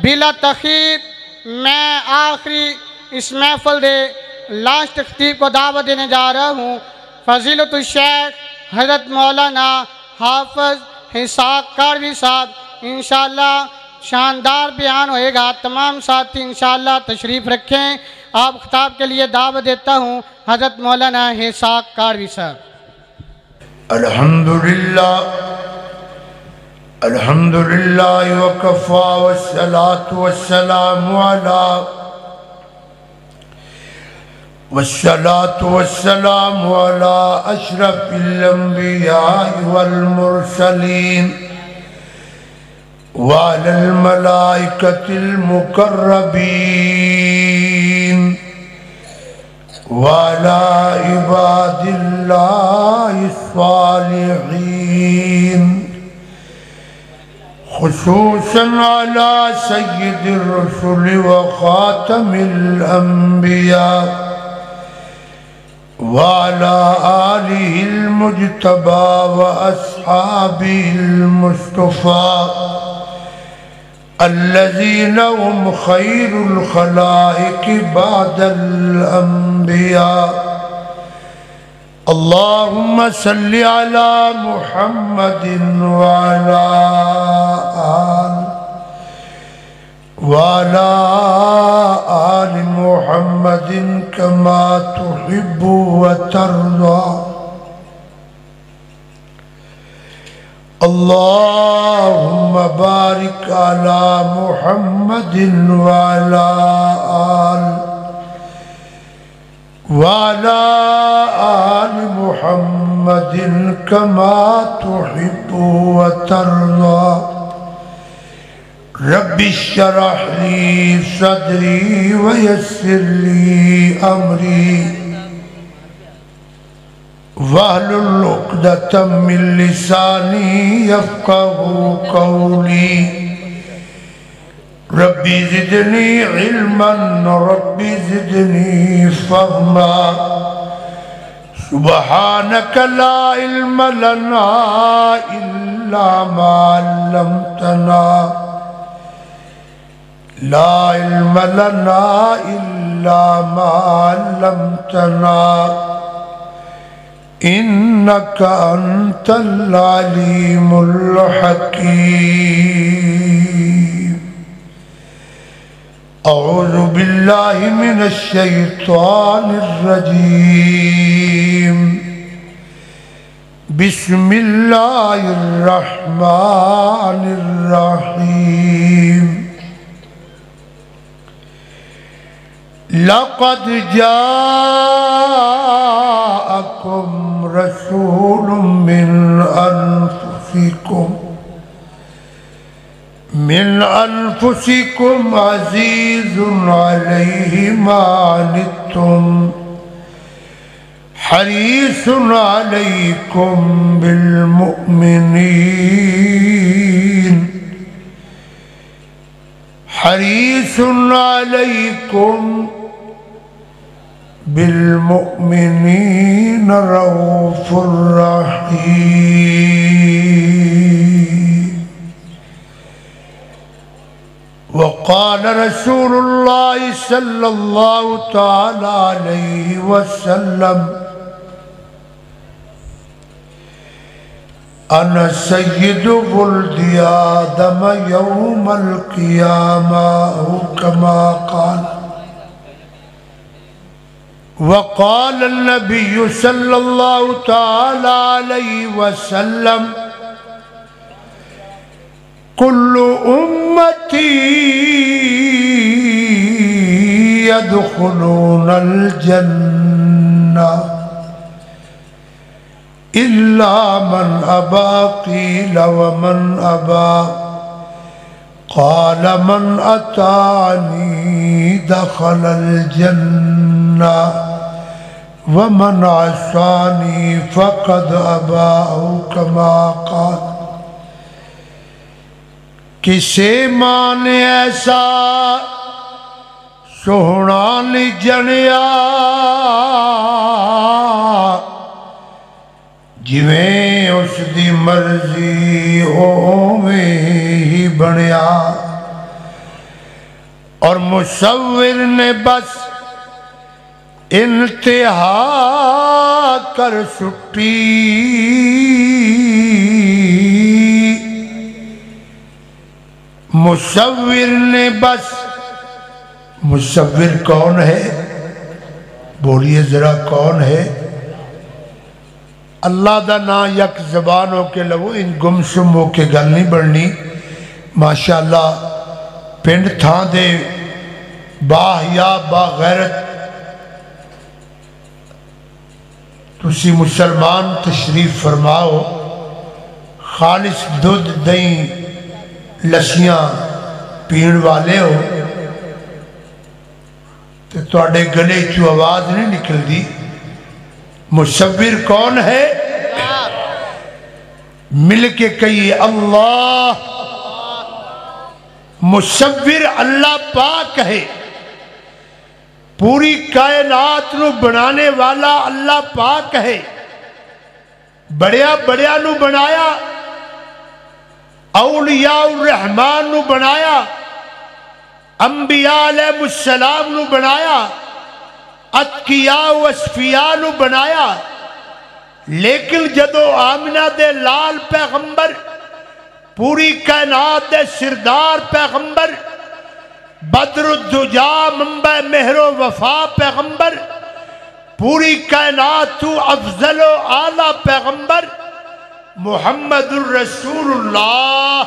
بلا تخیر میں آخری اس محفل دے لاسٹ خطیب کو دعوت دینے جا رہا ہوں۔ فضیلت الشیخ حضرت مولانا حافظ اسحاق کاروی صاحب انشاءاللہ شاندار بیان ہوئے گا۔ تمام ساتھی انشاءاللہ تشریف رکھیں۔ آپ خطاب کے لیے دعوت دیتا ہوں حضرت مولانا اسحاق کاروی صاحب۔ الحمدللہ وکفا والصلاة والسلام علی اشرف الانبیاء والمرسلین وعلی الملائکۃ المقربین وعلی عباد اللہ الصالحین خصوصاً علی سید الرسل وخاتم الانبیاء وعلى آله المجتبى وأصحابه المصطفى الذين هم خير الخلائق بعد الأنبياء اللهم صل على محمد وعلى آل محمد كما تحب وترضى اللهم بارك على محمد وعلى آل محمد كما تحب وترضى رب اشرح لي صدري ويسر لي أمري واحلل عقدة من لساني يفقهوا قولي ربي زدني علما ربي زدني فهما سبحانك لا علم لنا إلا ما علمتنا لا علم لنا إلا ما علمتنا إنك أنت العليم الحكيم أعوذ بالله من الشيطان الرجيم بسم الله الرحمن الرحيم لقد جاءكم رسول من أنفسكم عزيز عليه ما عنتم حريص عليكم بالمؤمنين حريص عليكم بالمؤمنين رؤوف رحيم وقال رسول الله صلى الله تعالى عليه وسلم أنا سيد ولد آدم يوم القيامة أو كما قال وقال النبي صلى الله تعالى عليه وسلم كل أمتي يدخلون الجنة إلا من أبى قيل ومن أبى قال من أطاعني دخل الجنة ومن عصاني فقد أبى أو كما قال کسے ماں نے ایسا سوہنا نہیں جنیا جویں اس دی مرضی اوویں ہی بنیا اور مصور نے بس انتہا کر سٹی، مصور نے بس، مصور کون ہے؟ بولیے ذرا کون ہے؟ اللہ دا نا یک زبان ہو کے لو ان گمسم ہو کے گل نہیں بڑھنی۔ ماشاءاللہ پنڈ تھان دے باحیا باغیرت تسی مسلمان تشریف فرماؤ، خالص دودھ دہیں لسیاں پین والے ہو تو اڈے گلے چو آواز نہیں نکل دی۔ مصور کون ہے؟ مل کے کہیے اللہ۔ مصور اللہ پاک ہے، پوری کائنات نو بنانے والا اللہ پاک ہے۔ بڑیا بڑیا نو بنایا، اولیاء الرحمن نو بنایا، انبیاء علیہ السلام نو بنایا، اتقیاء و اصفیاء نو بنایا، لیکن جدو آمنہ دے لال پیغمبر، پوری کائنات دے سردار پیغمبر، بدر الدجا منبع مہر و وفا پیغمبر، پوری کائنات تو افضل و اعلیٰ پیغمبر محمد الرسول اللہ،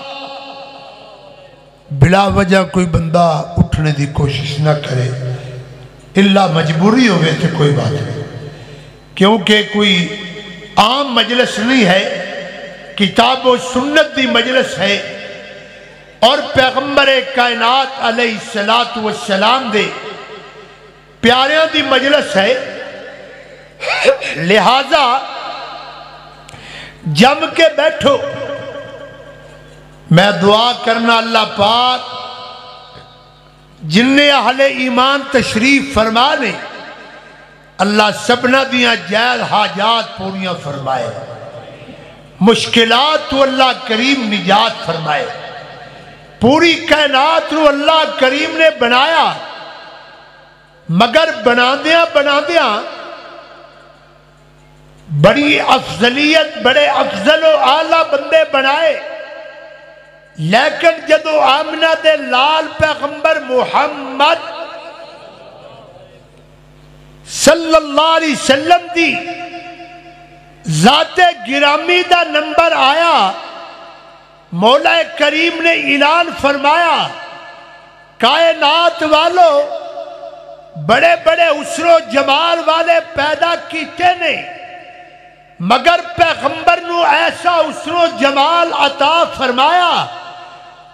بلا وجہ کوئی بندہ اٹھنے دی کوشش نہ کرے، اللہ مجبوری ہوئے تھے کوئی بات نہیں، کیونکہ کوئی عام مجلس نہیں ہے، کتاب و سنت دی مجلس ہے، اور پیغمبر کائنات علیہ السلام دے پیاریاں دی مجلس ہے، لہذا جم کے بیٹھو۔ میں دعا کرنا اللہ پاک جن اہل ایمان تشریف فرما لے، اللہ سبنا دیاں جائز حاجات پوریاں فرمائے، مشکلات تو اللہ کریم نجات فرمائے۔ پوری کائنات رو اللہ کریم نے بنایا، مگر بنادیاں بڑی افضلیت، بڑے افضل و اعلیٰ بندے بنائے، لیکن جدو آمنہ دے لال پیغمبر محمد صلی اللہ علیہ وسلم دی ذات گرامی دا نمبر آیا، مولا کریم نے اعلان فرمایا کائنات والو بڑے بڑے عسر و جمال والے پیدا کیتے نے، مگر پیغمبر نو ایسا عسر و جمال عطا فرمایا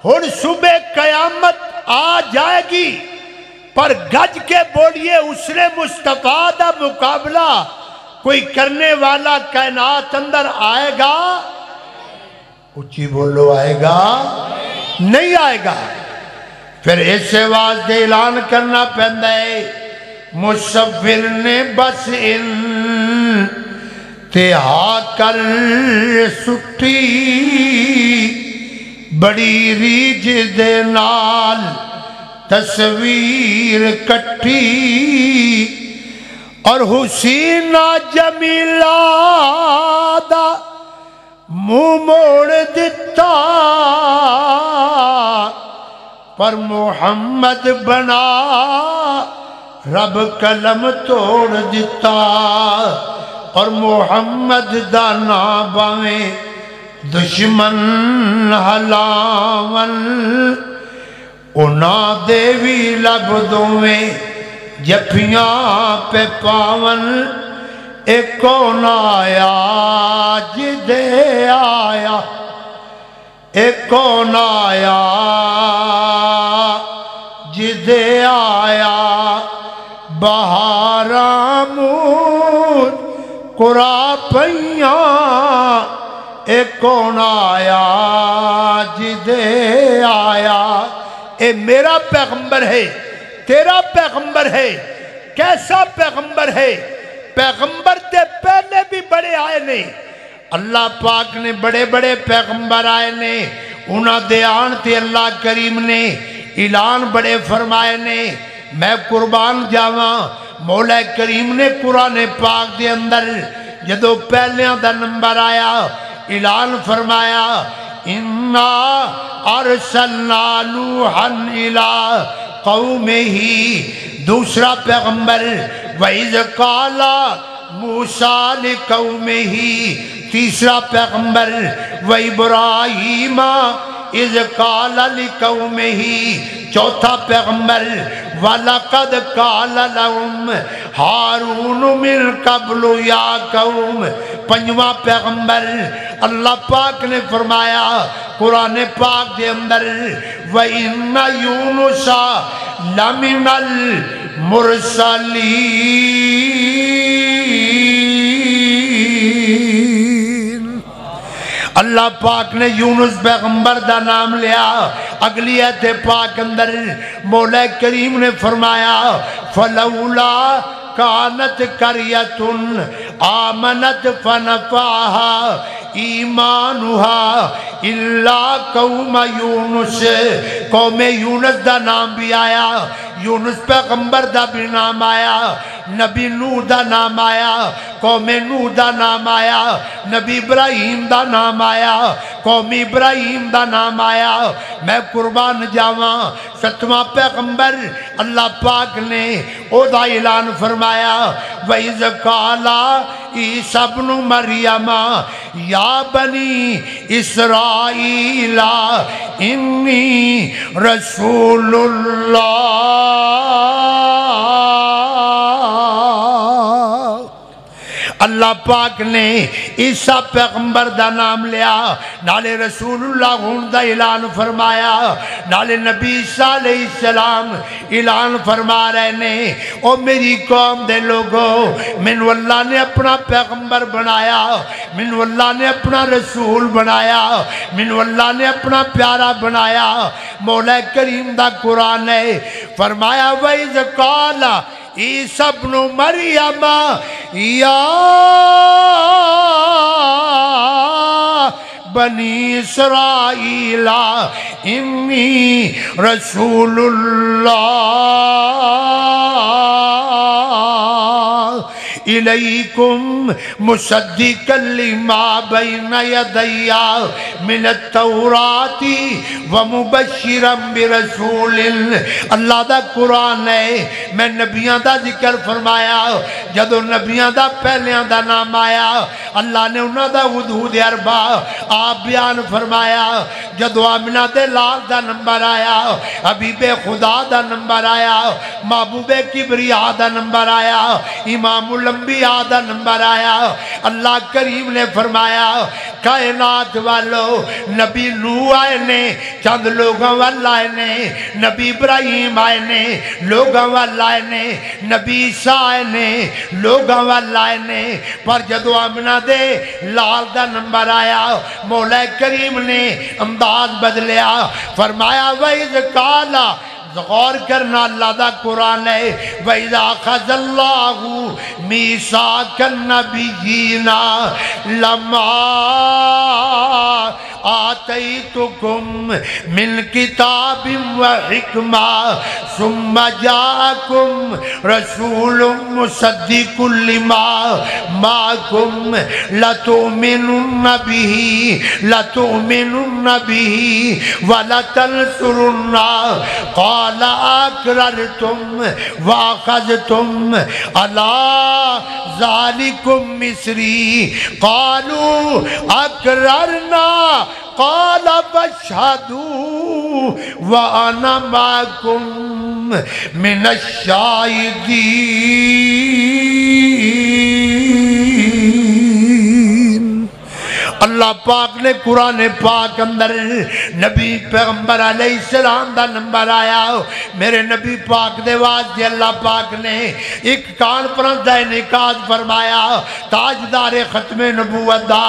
ہن صبح قیامت آ جائے گی، پر گج کے بولیے عسر مصطفیٰ دا مقابلہ کوئی کرنے والا کائنات اندر آئے گا؟ اچھی بولو، آئے گا؟ نہیں آئے گا۔ پھر اس واسطے اعلان کرنا پہندا ہے، مصور نے بس انتہا کر سٹی، بڑی ریج دے نال تصویر کٹی، اور حسینہ جمیلہ دا منہ موڑ دیتا، پر محمد بنا رب قلم توڑ دیتا، اور محمد دا نام باویں دشمن ہلاون، اونا دیوی لب دویں جپیاں پہ پاون، ایک کون آیا جدے آیا، ایک کون آیا جدے آیا، بہاراں مون قرآ پئیاں، ایک کون آیا جدے آیا۔ اے میرا پیغمبر ہے، تیرا پیغمبر ہے، کیسا پیغمبر ہے؟ پیغمبر تے پہلے بھی بڑے آئے نے، اللہ پاک نے بڑے بڑے پیغمبر آئے نے، انہاں دے آن تے اللہ کریم نے اعلان بڑے فرمائے نے میں قربان جاواں مولا کریم نے قرآن پاک دے اندر جدو پہلیاں دا نمبر آیا اعلان فرمایا اِنَّا أَرْسَلْنَا نُوحًا إِلَىٰ قَوْمِهِ دوسرا پیغمبر وَإِذْ قَالَ مُوسَىٰ لِقَوْمِهِ تیسرا پیغمبر وَإِبْرَاهِيمَ اِذْ قَالَ لِقَوْمِهِ چوتھا پیغمبر وَلَقَدْ قَالَ لَهُمْ هَارُونُ مِن قَبْلُ يَا قَوْمِ پنجواں پیغمبر اللہ پاک نے فرمایا قرآن پاک دے اندر وَإِنَّ يُونُسَ لَمِنَ الْمُرْسَلِينَ اللہ پاک نے یونس پیغمبر دا نام لیا اگلی آیت پاک اندر مولا کریم نے فرمایا فَلَوْلَا كَانَتْ قَرْيَةٌ آمَنَتْ فَنَفَعَهَا ایمانُهَا إِلَّا قَوْمَ یونس قوم یونس دا نام بھی آیا یونس پیغمبر دا بھی نام آیا نبی نوح دا نام آیا قوم نوح دا نام آیا نبی ابراہیم دا نام آیا قوم ابراہیم دا نام آیا میں قربان جاواں ستواں پیغمبر اللہ پاک نے او دا اعلان فرمایا وَإِذْ قَالَ عِیسیٰ ابْنُ مَرْیَمَ یا بنی اسرائیل انی رسول اللہ پاک نے عیسیٰ پیغمبر دا نام لیا نالے رسول اللہ ہون دا اعلان فرمایا نالے نبی عیسیٰ علیہ السلام اعلان فرما رہے نے او میری قوم دے لوگوں من اللہ نے اپنا پیغمبر بنایا من اللہ نے اپنا رسول بنایا من اللہ نے اپنا پیارا بنایا مولا کریم دا قرآن ہے فرمایا وَإِذْ قَالَ عیسیٰ ابن مریم یا بنی اسرائیل انی رسول اللہ الیکم مصدقا لما بین یدی من التوراۃ ومبشرا برسول اللہ دا قرآن ہے میں نبیاں دا ذکر فرمایا جدو نبیاں دا پہلیاں دا نام آیا اللہ نے انہاں دا حدود اربع آپ بیان فرمایا جدو آمنہ دے لال دا نمبر آیا حبیب خدا دا نمبر آیا محبوب کبریا دا نمبر آیا امام الانبیاء دا نمبر آیا اللہ کریم نے فرمایا کائنات والو نبی نوح آئے نے چند لوگوں والا آئے نے نبی ابراہیم آئے نے لوگوں والا آئے نے نبی عیسیٰ آئے نے لوگوں والا آئے نے پر جدو آمنہ دے لال دا نمبر آیا مولا کریم نے انداز بدلیا فرمایا وَإِذْ قَالَ غور کرنا اللہ دا قرآن ہے وَإِذَا أَخَذَ اللَّهُ مِيثَاقَ النَّبِيِّينَ لَمَّا آتَيْتُكُم مِّن كِتَابٍ وَحِكْمَةٍ ثُمَّ جَاءَكُمْ رَسُولٌ مُصَدِّقٌ لِمَا مَعَكُمْ لَتُؤْمِنُنَّ بِهِ وَلَتَنْصُرُنَّهُ قَالَ أَقْرَرْتُمْ وَأَخَذْتُمْ عَلَىٰ ذَلِكُمْ مِصْرِي قَالُوا أَقْرَرْنَا قال فاشهدوا وانا معكم من الشاهدين اللہ پاک نے قرآن پاک اندر نبی پیغمبر علیہ السلام دا نمبر آیا میرے نبی پاک دے واسطے اللہ پاک نے ایک کانفرنس دا انعقاد فرمایا تاجدار ختم نبوت دا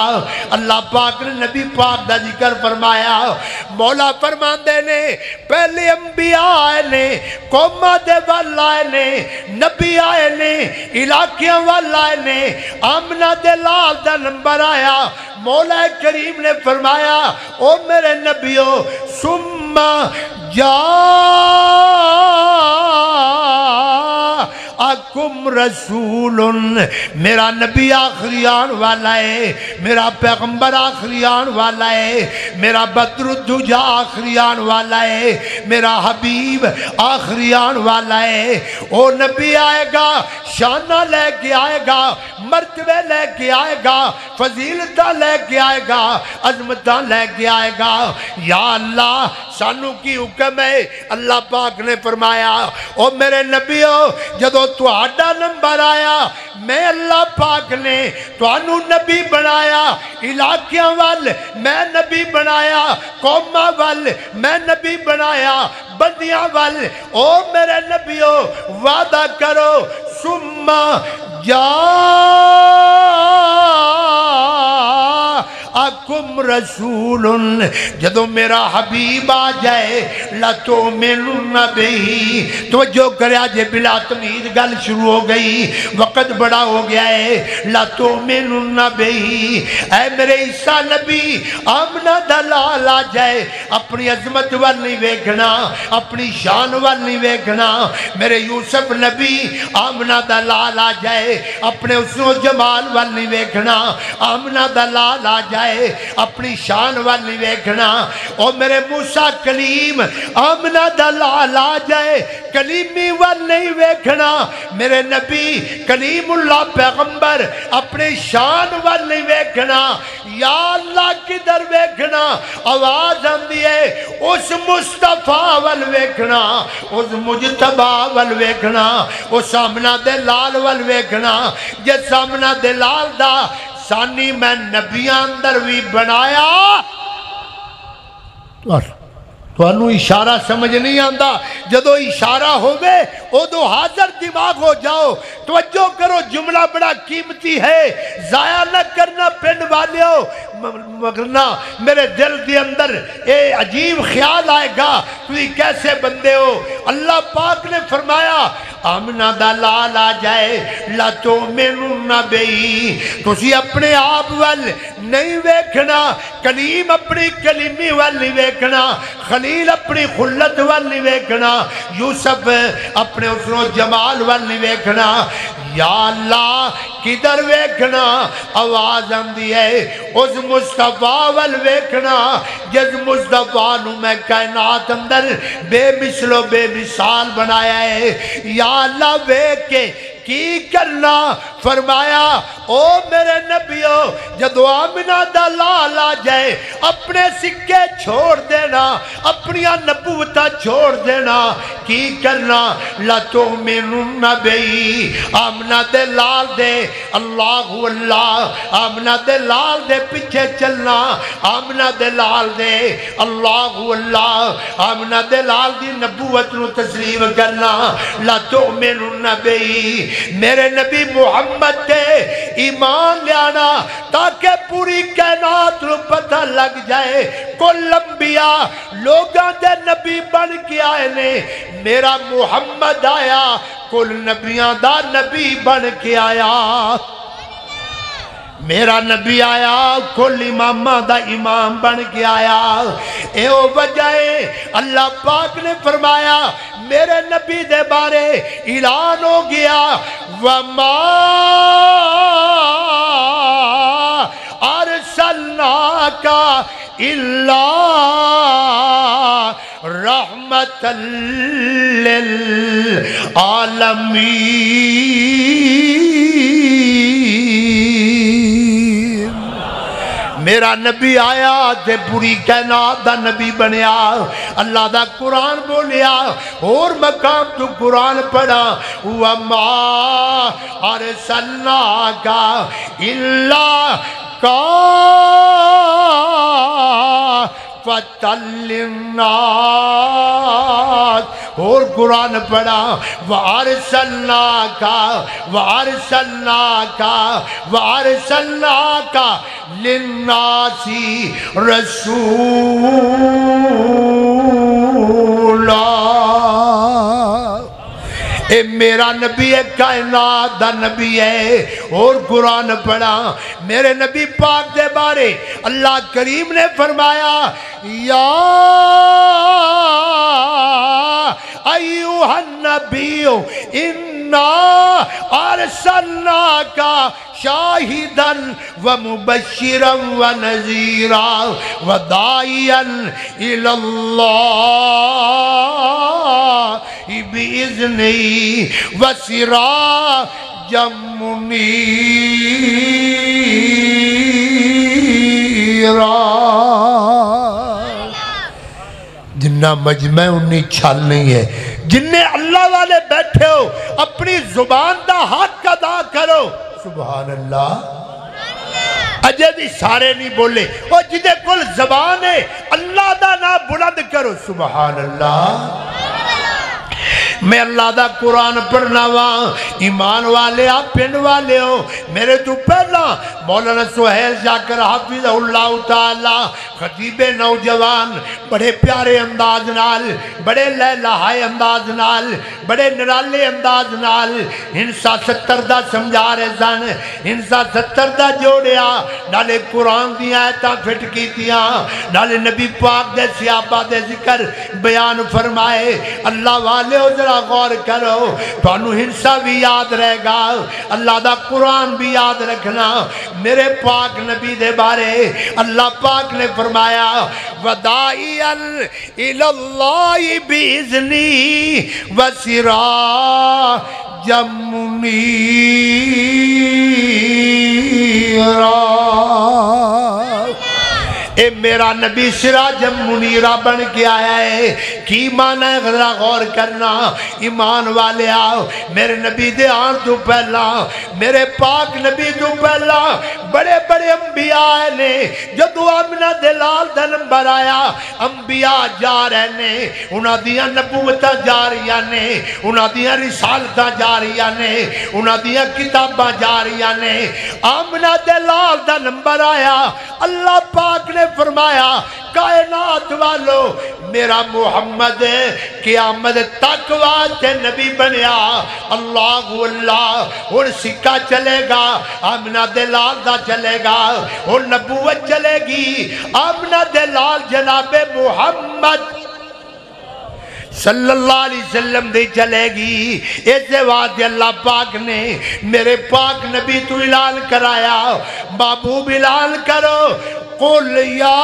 اللہ پاک نے نبی پاک دا ذکر فرمایا مولا فرماندے نے پہلے انبیاء آئے نے قومہ دے وال آئے نے نبی آئے نے علاقیاں وال آئے نے آمنہ دے لال دا نمبر آیا مولا کریم نے فرمایا او میرے نبیو سما جاءکم رسول میرا نبی آخری آن والا ہے میرا پیغمبر آخری آن والا ہے میرا بدر الدجا آخری آن والا ہے میرا حبیب آخری آن والا ہے او نبی آئے گا شانہ لے کے آئے گا مرتبے لے کے آئے گا فضیلتہ لے کے آئے گا عظمتہ لے کے آئے گا یا اللہ سانو کی حکم ہے اللہ پاک نے فرمایا او میرے نبیو جدو تو آڈا نمبر آیا میں اللہ پاک نے تو انو نبی بنایا علاقیاں وال میں نبی بنایا قومہ وال میں نبی بنایا بندیاں وال او میرے نبیو وعدہ کرو سما جاءکم رسول جدو میرا حبیب آ جائے لَتُؤْمِنُنَّ بِهِ توجہ کرے آجے بلا تمید گل شروع ہو گئی وقت بڑا ہو گیا ہے لَتُؤْمِنُنَّ بِهِ اے میرے عیسیٰ نبی آمنہ دلال آ جائے اپنی عظمت وال نہیں ویکھنا اپنی شان وال نہیں ویکھنا میرے یوسف نبی آمنہ دلال آ جائے اپنے حسن و جمال وال نہیں ویکھنا آمنہ دلال آ جائے اپنی شان وال نہیں ویکھنا اور میرے موسیٰ کلیم آمنہ دلال آ جائے کلیمی وال نہیں ویکھنا میرے نبی کلیم اللہ پیغمبر اپنے شان وال نہیں ویکھنا یا اللہ کدھر ویکھنا آواز ہم دیئے اس مصطفیٰ وال ویکھنا اس مجتبہ وال ویکھنا اس آمنہ دلال وال ویکھنا جس آمنہ دلال دا سانی میں نبیاں اندر بھی بنایا تو انو اشارہ سمجھ نہیں آندہ جدو اشارہ ہوئے او دو حاضر دماغ ہو جاؤ توجہ کرو جملہ بڑا قیمتی ہے ضائع نہ کرنا پنڈ والے ہو مگرنا میرے دل دی اندر اے عجیب خیال آئے گا تو یہ کیسے بندے ہو اللہ پاک نے فرمایا آمنہ دلال آ جائے لَتُؤْمِنُنَّ بِهِ تُسی اپنے آپ وال نہیں ویکھنا کلیم اپنی کلیمی وال نہیں ویکھنا خلیل اپنی خلت وال نہیں ویکھنا یوسف اپنے حسن و جمال وال نہیں ویکھنا یا اللہ کدھر ویکھنا آواز ہم دی ہے اس مصطفیٰ وال ویکھنا جس مصطفیٰ نو میں کائنات اندر بے مثل و بے مثال بنایا ہے یا اللہ ویکھ کے کی کرنا فرمایا او میرے نبیو جدو آمنہ دلال آ جائے اپنے سکے چھوڑ دینا اپنی نبوتہ چھوڑ دینا کی کرنا لَتُؤْمِنُنَّ بِهِ آمنہ دلال دے اللہ اللہ آمنہ دلال دے پیچھے چلنا آمنہ دلال دے اللہ اللہ آمنہ دلال دی نبوت نو تسلیم کرنا لَتُؤْمِنُنَّ بِهِ میرے نبی محمد تے ایمان لیانا تاکہ پوری کائنات نو پتہ لگ جائے کل انبیاء لوگاں دے نبی بن کے آئے نے میرا محمد آیا کل نبیاں دا نبی بن کے آیا میرا نبی آیا کل امامہ دا امام بن کے آیا اے او وجہ اللہ پاک نے فرمایا میرے نبی دے بارے اعلان ہو گیا وَمَا أَرْسَلْنَاكَ إِلَّا رَحْمَةً لِلْعَالَمِينَ میرا نبی آیا تے پوری کائنات دا نبی بنیا اللہ دا قرآن بولیا اور مقام تو قرآن پڑھا وَمَا أَرْسَلْنَاكَ إِلَّا كَافَّةً لِلنَّاسِ اور قرآن پڑھا وَأَرْسَلْنَاكَ لِلنَّاسِ رَسُولًا اے میرا نبی ہے، کائنات دا نبی ہے۔ اور قرآن پڑھا میرے نبی پاک دے بارے اللہ کریم نے فرمایا یا ایوہ النبی انا ارسلناک شاہدا ومبشرا ونذیرا وداعیا الی اللہ بإذنہ وسراجا منیرا۔ جنہ مجمع انی چھل نہیں ہے، جنہیں اللہ والے بیٹھے ہو اپنی زبان دا حق ادا کرو۔ سبحان اللہ۔ اجے بھی سارے نہیں بولے، اور جدے کل زبان ہے اللہ دا نام بلند کرو۔ سبحان اللہ۔ میں اللہ دا قرآن پڑھنا وہاں ایمان والے آپ پنڈ والے ہو، میرے تو پہلا مولانا سہیل شاکر حافظ اللہ تعالی خطیب نوجوان بڑے پیارے انداز نال، بڑے لہلہائے انداز نال، بڑے نرالے انداز نال ہنسا 70 دا سمجھا رہے سن، ہنسا 70 دا جوڑیا، نالے قرآن دیا آیتاں پھٹ کی تیاں، نالے نبی پاک دے صحابہ دے ذکر بیان فرمائے۔ اللہ والے ہو ذرا غور کرو، تو انہوں ہنسا بھی یاد رہے گا، اللہ دا قرآن بھی یاد رکھنا۔ میرے پاک نبی دے بارے اللہ پاک نے فرمایا وَدَاعِيًا إِلَى اللَّهِ بِإِذْنِهِ وَسِرَاجًا مُنِيرًا۔ اے میرا نبی سراج منیرہ بن کے آیا ہے، کی معنی ہے ذرا غور کرنا ایمان والے آؤ۔ میرے نبی دے آن تو پہلا، میرے پاک نبی تو پہلا بڑے بڑے انبیاء نے، جدو آمنہ دلال دا نمبر آیا انبیاء جا رہے نے، انہاں دیاں نبوتاں جاریاں نے، انہاں دیاں رسالتاں جاریاں نے، انہاں دیاں کتاباں جاریاں نے۔ آمنہ دلال دا نمبر آیا، اللہ پاک نے فرمایا کائنات والو میرا محمد قیامت تک واسطے نبی بنیا۔ اللہ اللہ اور سکہ چلے گا، آمنہ دلال دا چلے گا، اور نبوت چلے گی، آمنہ دلال جناب محمد صلی اللہ علیہ وسلم دی چلے گی۔ ایسے واسطے اللہ پاک نے میرے پاک نبی تو اعلان کرایا، محبوب اعلان کرو قُلْ يَا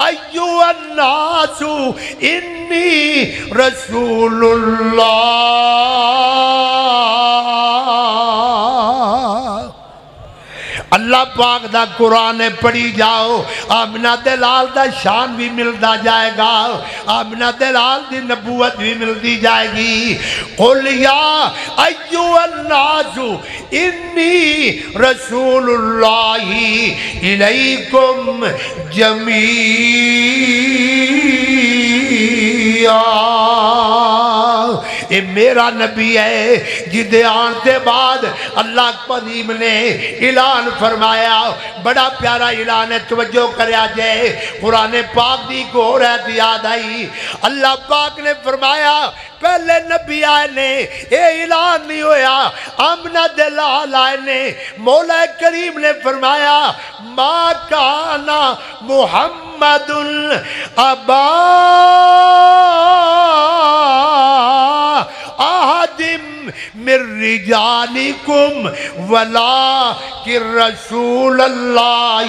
أَيُّهَا النَّاسُ إِنِّي رَسُولُ اللَّهِ۔ اللہ پاک دا قرآن پڑھی جاؤ، آمنہ دلال دا شان بھی ملتا جائے گا، آمنہ دلال دی نبوت بھی ملتی جائے گی۔ قُلْ يَا أَيُّهَا النَّاسُ إِنِّي رَسُولُ اللَّهِ إِلَيْكُمْ جَمِيعًا۔ اے میرا نبی ہے جدے آنتے بعد اللہ قدیم نے اعلان فرمایا، بڑا پیارا اعلان ہے، توجہ کریا جائے۔ قرآن پاک دی کو رہت یاد آئی، اللہ پاک نے فرمایا پہلے نبی آئے نے اے اعلان نہیں ہویا، آمنہ دلال آئے نے، مولا کریم نے فرمایا ما کانا محمد ابا احد من رجالکم ولکن رسول اللہ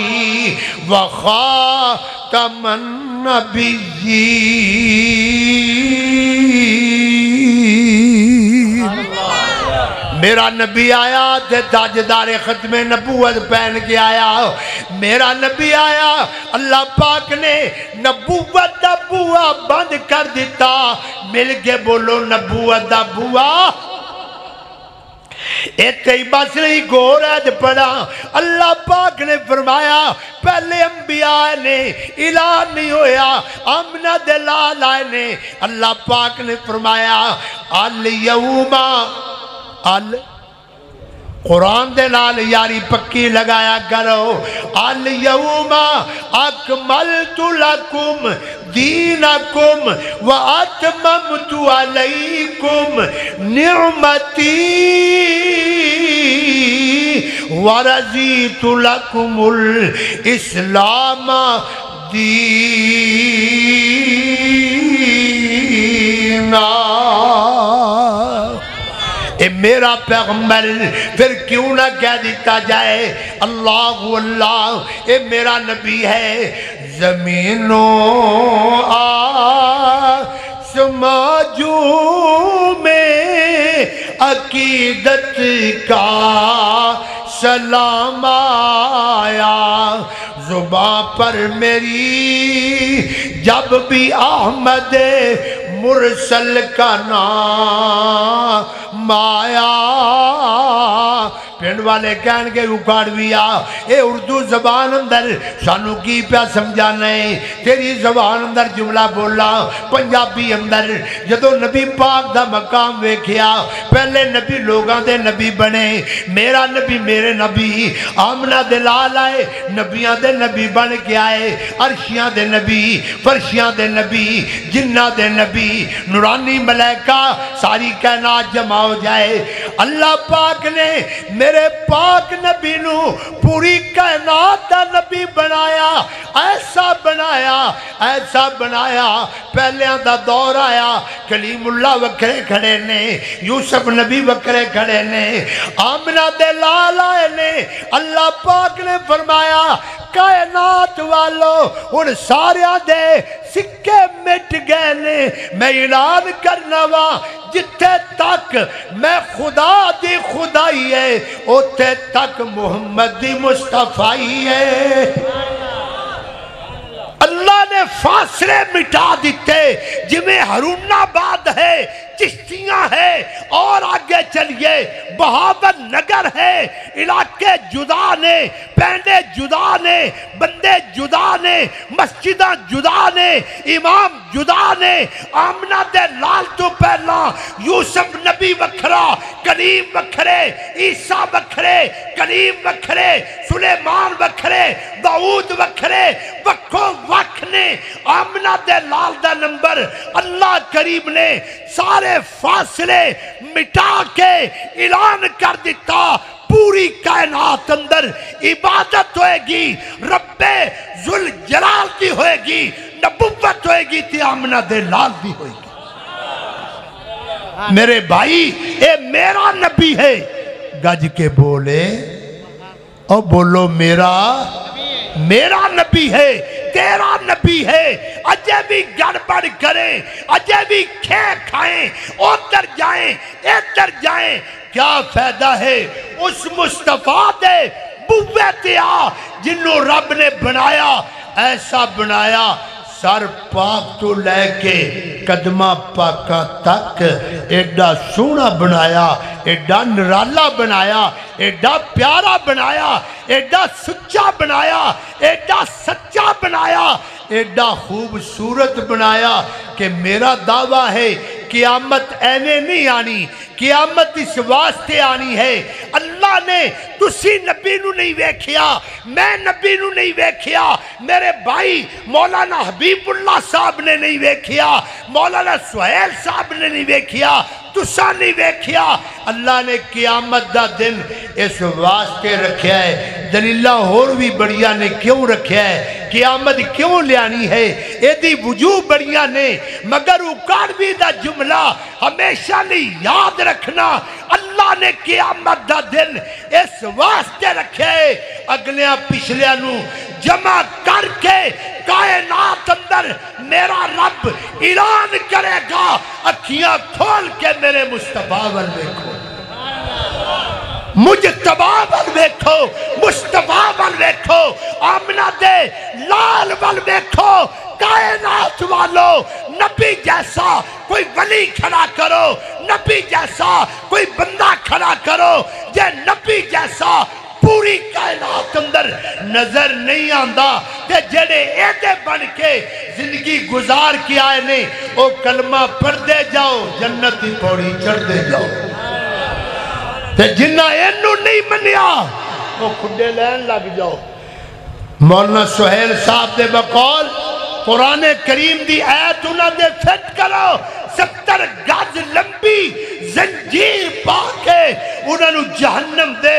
وخاتم النبیین۔ میرا نبی آیا تھے تاجدار ختم نبوت پہن کے آیا، میرا نبی آیا اللہ پاک نے نبوت دا بوا بند کر دیتا، مل کے بولو نبوت دا بوا۔ ایتھے بس نہیں گورد پڑا، اللہ پاک نے فرمایا پہلے انبیاء نے اعلان نہیں ہویا، آمنہ دلال آئے نے، اللہ پاک نے فرمایا الیوم قرآن دے نال یاری پکی لگایا کرو. الیوم اکملت لکم دینکم واتممت علیکم نعمتی ورضیت لکم الاسلام دینا. اے میرا پیغمبر پھر کیوں نہ کہہ دیتا جائے اللہ اللہ اے میرا نبی ہے. زمینوں آسماں جو میں عقیدت کا سلام آیا. زباں پر میری جب بھی احمد مرسل کا نام آیا. پنڈ والے کہن کے اکاڑویا اے اردو زبان اندر سانو کی پیا سمجھانا ہے. تیری زبان اندر جملہ بولا پنجابی اندر جدو نبی پاک دا مقام ویکھیا پہلے نبی لوگاں دے نبی بنے. میرا نبی میرے نبی آمنہ دے لال آئے نبیاں دے نبی بن کے آئے. عرشیاں دے نبی فرشیاں دے نبی جنہ دے نبی نورانی ملائکہ ساری کائنات جمع ہو جائے. اللہ پاک نے میرے پاک نبی نو پوری کائنات دا نبی بنایا. ایسا بنایا پہلیاں دا دور آیا کلیم اللہ وکرے کھڑے نے یوسف نبی وکرے کھڑے نے آمنہ دے لال آئے نے. اللہ پاک نے فرمایا کائنات والو ان سارے دے سکے مٹ گئے نے. میں اعلان کرنا وا جتھے تک میں خدا دی خدائی ہے اوتے تک محمد دی مصطفی ہے. اللہ نے فاصلے مٹا دیتے جمیں ہارون آباد ہے چشتیاں ہے اور آگے چلیے بہاول نگر ہے. علاقے جدا نے پینڈے جدا نے بندے جدا نے مسجدہ جدا نے امام جدا نے. آمنہ دے لال تو پہلا یوسف نبی وکھرا کلیم وکھرے عیسیٰ وکھرے کلیم وکھرے سلیمان وکھرے داؤد وکھرے وکھو وکھ نے. آمنہ دے لال دا نمبر اللہ کریم نے سارے فاصلے مٹا کے اعلان کر دیتا پوری کائنات اندر عبادت ہوئے گی رب ذوالجلال کی ہوئے گی نبوت ہوئے گی تے آمنہ دے لال بھی ہوئے گی. میرے بھائی اے میرا نبی ہے گج کے بولے اور بولو میرا نبی ہے تیرا نبی ہے. اجے بھی گڑبڑ کریں اجے بھی کھے کھائیں ادھر جائیں ادھر جائیں کیا فائدہ ہے اس مصطفیٰ دے بوے تیا جنہوں رب نے بنایا. ایسا بنایا سر پاک تو لے کے قدمہ پاکا تک ایڈا سونا بنایا ایڈا نرالا بنایا ایڈا پیارا بنایا ایڈا سچا بنایا ایڈا سچا بنایا ایڈا خوبصورت بنایا کہ میرا دعویٰ ہے قیامت اینے نہیں آنی قیامت اس واسطے آنی ہے. اللہ نے تسی نبی نو نہیں ویکھیا میں نبی نو نہیں ویکھیا میرے بھائی مولانا حبیب اللہ صاحب نے نہیں ویکھیا مولانا سہیل صاحب نے نہیں ویکھیا تسا نہیں ویکھیا. اللہ نے قیامت دا دن اس واسطے رکھیا ہے. دلیلہ اور بھی بڑیاں نے کیوں رکھیا ہے قیامت کیوں لیانی ہے ایدی وجوہ بڑیاں نے مگر اکاڑوی دا جملہ ہمیشہ نہیں یاد رکھنا. اللہ نے قیامت دا دن اس واسطے رکھے اگلیاں پچھلیاں نو جمع کر کے کائنات اندر میرا رب اعلان کرے گا اکھیاں کھول کے میرے مصطفیٰ ول دیکھو مجتبیٰ ول دیکھو مصطفیٰ ول دیکھو آمنہ دے لال ول دیکھو. کائنات والو نبی جیسا کوئی ولی کھڑا کرو نبی جیسا کوئی بندہ کھڑا کرو یہ نبی جیسا پوری کائنات اندر نظر نہیں آندہ کہ جڑے ایدے بن کے زندگی گزار کی آئے نے او کلمہ پڑھ دے جاؤ جنت ہی پوڑی چڑھ دے جاؤ. تے جنہ اینو نہیں منیا وہ کھڈے لین لگ جاؤ۔ مولانا سہیل صاحب دے بقول قرآن کریم دی آیت انہاں دے فٹ کرو، 70 گز لمبی زنجیر پا کے انہاں نو جہنم دے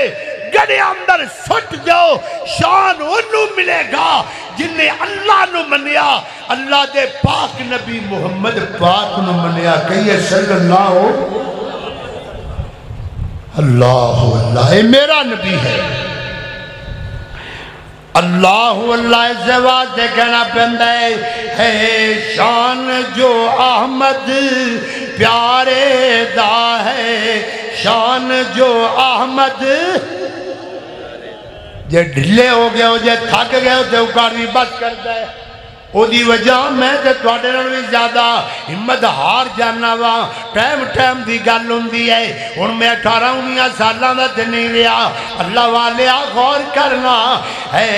گڑے اندر سٹ جاؤ، شان انہوں ملے گا جن نے اللہ نو منیا، اللہ دے پاک نبی محمد پاک نو منیا۔ کہیے صلی اللہ اے میرا نبی ہے۔ اللہ زواج دے کہنا پہندہ ہے شان جو احمد پیارے دا ہے، شان جو احمد جے ڈھلے ہو گئے ہو، جے تھک گئے ہو تے اکاروی بات کرتا ہے۔ او دی وجہ میں تے توڑے نوی زیادہ ہمت ہار جانا وا، ٹائم دی گل ہوندی ہے۔ ان میں 18-19 سالاں دا تے نہیں لیا، اللہ والے غور کرنا ہے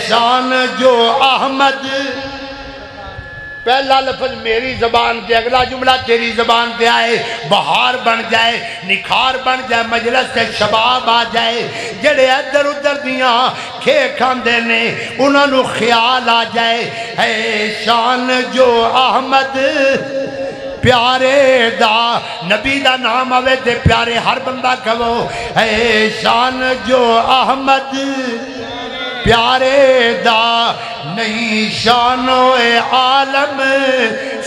شان جو احمد۔ پہلا لفظ میری زبان تے، اگلا جملہ تیری زبان تے آئے، بہار بن جائے، نکھار بن جائے، مجلس سے شباب آ جائے، جڑے ادھر ادھر دیاں کھے کھاندے نے انہاں نو خیال آ جائے، اے شان جو احمد پیارے دا، نبی دا نام آوے تے پیارے ہر بندہ کہو، اے شان جو احمد پیارے دا، نہیں شانو عالم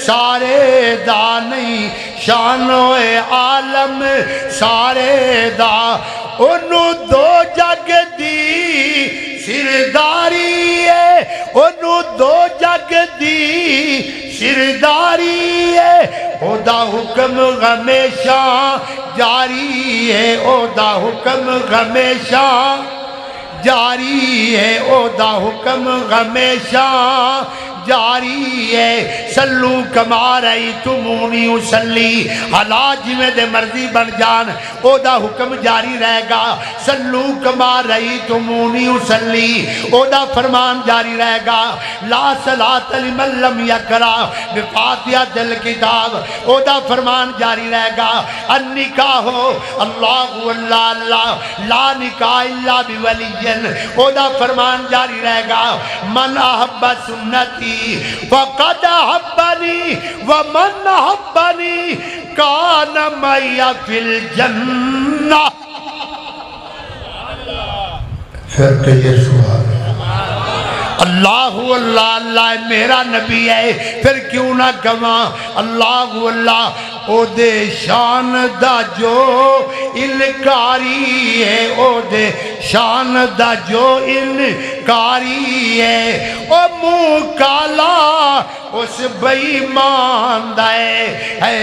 سارے دا، نہیں شانو عالم سارے دا، انہوں دو جگ دی سرداری ہے، انہوں دو جگ دی سرداری ہے، او دا حکم ہمیشہ جاری ہے، او دا حکم ہمیشہ جاری ہے، او دا حکم ہمیشہ جاری ہے۔ سلو کما رہی تمونی اسلی، حالات جی میں دے مرضی بن جان او دا حکم جاری رہے گا۔ سلو کما رہی تمونی اسلی، او دا فرمان جاری رہے گا۔ لا صلاۃ لمن لم یقرأ بفاتحۃ الکتاب، او دا فرمان جاری رہے گا۔ النکاح اللہ اللہ اللہ، لا نکاح الا بولی، او دا فرمان جاری رہے گا۔ من احب سنتی فقد احبنی ومن احبنی کان معی فی الجنہ۔ پھر کہیے سبحان اللہ اللہ اللہ میرا نبی ہے، پھر کیوں نہ کہاں اللہ اللہ او دے شان دا جو انکاری ہے، او دے شان دا جو انکاری ہے، او منہ کالا اس بیمان دائے، اے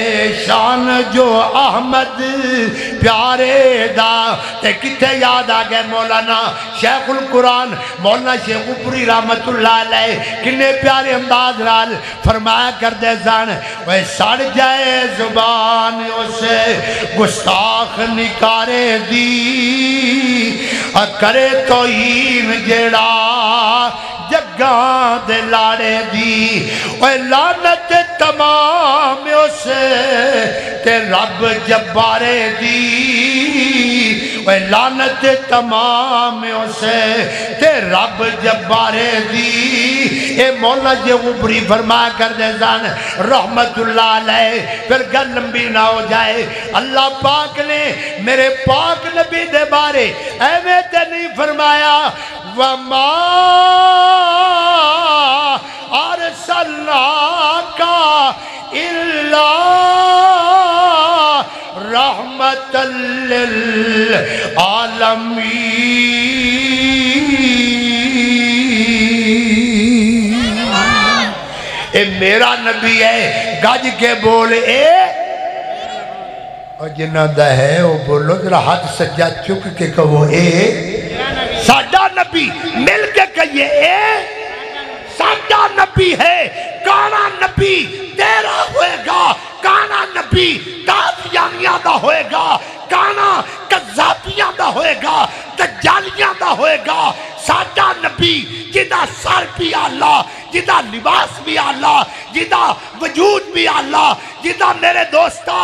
شان جو احمد پیارے دا۔ تے کتے یاد آگئے مولانا شیخ القرآن مولانا شیخ اوپری رحمت اللہ علیہ کنے پیارے انداز رال فرمایا کردے زان، وہ سڑ جائے زبان اسے گستاخ نکارے دی، کرے توہین جڑا جگاں دے لاڑے دی، وہ لعنت تمام اسے تے رب جبارے دی، وہ لعنت تمام اسے تے رب جبارے دی۔ اے مولا جے اوپری فرما کر دے زان رحمت اللہ علیہ، پھر گل لمبی نہ ہو جائے۔ اللہ پاک نے میرے پاک نبی دے بارے ایویں تے نہیں فرمایا وَمَا أَرْسَلْنَاكَ إِلَّا رَحْمَةً لِّلْعَالَمِينَ۔ اے میرا نبی ہے، گج کے بول اے، اور جنہ دا ہے وہ بولو ذرا ہاتھ سجا چک کے کہو اے ساڈا نبی، مل کے کہیے اے ساڈا نبی ہے۔ کانا نبی تیرا ہوئے گا، کانا نبی قادیانیاں دا ہوئے گا، کانا قذابیاں دا ہوئے گا، دجالیاں دا ہوئے گا۔ ساڈا نبی جدا سر بھی اللہ، جدا لباس بھی اللہ، جدا وجود بھی اللہ، جدا میرے دوستا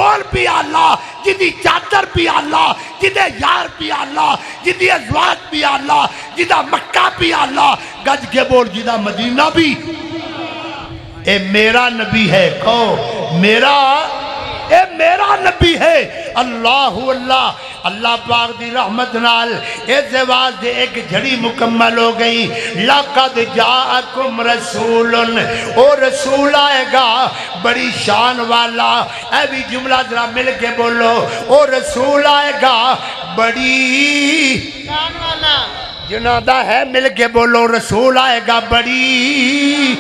جھول بھی آلہ جدی چادر بھی آلہ جدے یار بھی آلہ جدی ازواج بھی آلہ جدہ مکہ بھی آلہ گج کے بول جدہ مدینہ بھی اے میرا نبی ہے کہو اے میرا نبی ہے اللہ اللہ اللہ پاک دی رحمت نال اے زواج دے ایک جھڑی مکمل ہو گئی لَقَدْ جَاءَكُمْ رَسُولٌ او رسول آئے گا بڑی شان والا اے بھی جملہ ذرا مل کے بولو او رسول آئے گا بڑی شان والا جنادہ ہے مل کے بولو رسول آئے گا بڑی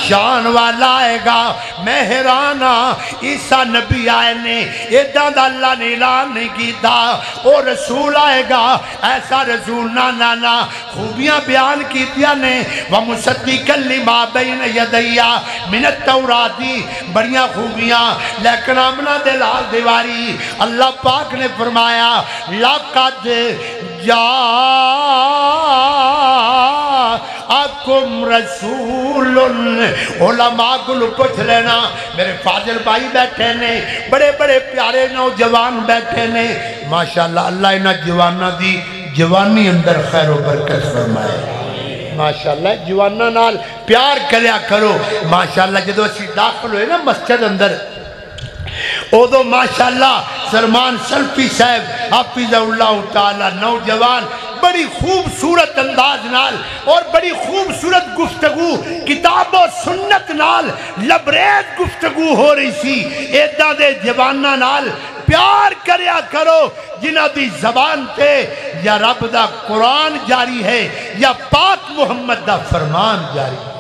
شان والا آئے گا مہرانہ عیسیٰ نبی آئے نے ایدہ دا اللہ نے اعلان نہیں کیتا او رسول آئے گا ایسا رسول نانا خوبیاں بیان کیتیا نے وَمُصَدِّقًا لِمَا بَيْنَ يَدَيَّ مِنَ التَّوْرَاةِ بڑیاں خوبیاں لیکن آمنہ دلال دیواری اللہ پاک نے فرمایا لَقَدْ جاءکم رسول علماء کو پوچھ لینا میرے فاضل بھائی بیٹھے نے بڑے بڑے پیارے نوجوان بیٹھے نے ماشاءاللہ اللہ انہا جوانہ دی جوانی اندر خیر و برکت فرمائے ماشاءاللہ جوانہ نال پیار کریا کرو ماشاءاللہ جدو اسی داخل ہوئے نا مسجد اندر او دو ماشاءاللہ سلمان سلفی صاحب حافظ اللہ تعالی نوجوان بڑی خوبصورت انداز نال اور بڑی خوبصورت گفتگو کتاب و سنت نال لبریز گفتگو ہو رہی سی ایدہ دے جوانہ نال پیار کریا کرو جنہ دی زبان تے یا رب دا قرآن جاری ہے یا پاک محمد دا فرمان جاری ہے